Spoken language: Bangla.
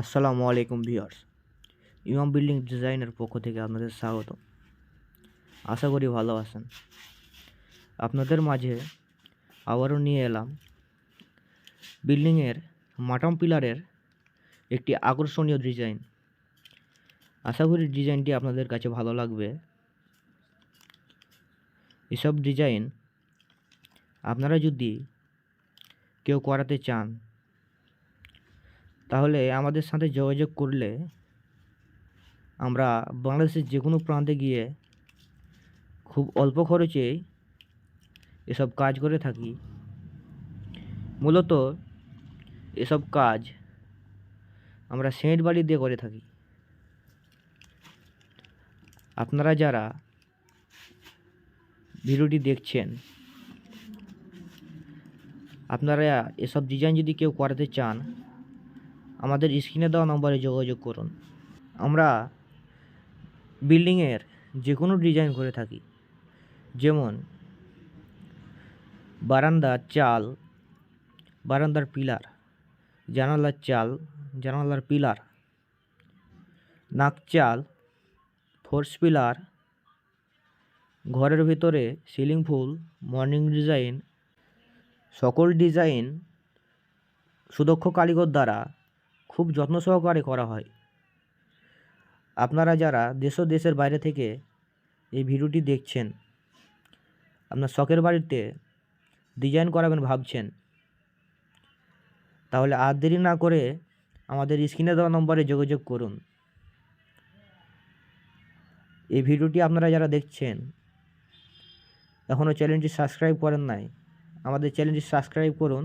আসসালামু আলাইকুম ভিউয়ার্স। ইমাম বিল্ডিং ডিজাইনের পক্ষ থেকে আপনাদের স্বাগত। আশা করি ভালো আছেন। আপনাদের মাঝে আবারও নিয়ে এলাম বিল্ডিংয়ের মাটম পিলারের একটি আকর্ষণীয় ডিজাইন। আশা করি ডিজাইনটি আপনাদের কাছে ভালো লাগবে। এসব ডিজাইন আপনারা যদি কেউ করাতে চান তাহলে আমাদের সাথে যোগাযোগ করলে আমরা বাংলাদেশের যে কোনো প্রান্তে গিয়ে খুব অল্প খরচে এসব কাজ করে থাকি। মূলত এসব কাজ আমরা সিমেন্ট বালি দিয়ে করে থাকি। আপনারা যারা ভিডিওটি দেখছেন, আপনারা এসব ডিজাইন যদি কেউ করাতে চান আমাদের স্ক্রিনে দেওয়া নম্বরে যোগাযোগ করুন। আমরা বিল্ডিংয়ের যে কোনো ডিজাইন করে থাকি, যেমন বারান্দার চাল, বারান্দার পিলার, জানালার চাল, জানালার পিলার, নাকচাল, ফোর্স পিলার, ঘরের ভিতরে সিলিং ফুল, মর্নিং ডিজাইন, সকল ডিজাইন সুদক্ষ কারিগর দ্বারা খুব যত্ন সহকারে করা হয়। আপনারা যারা দেশ ও দেশের বাইরে থেকে এই ভিডিওটি দেখছেন, আপনার শখের বাড়িতে ডিজাইন করাবেন ভাবছেন, তাহলে আর দেরি না করে আমাদের স্ক্রিনে দেওয়া নম্বরে যোগাযোগ করুন। এই ভিডিওটি আপনারা যারা দেখছেন এখনও চ্যানেলটি সাবস্ক্রাইব করেন নাই, আমাদের চ্যানেলটি সাবস্ক্রাইব করুন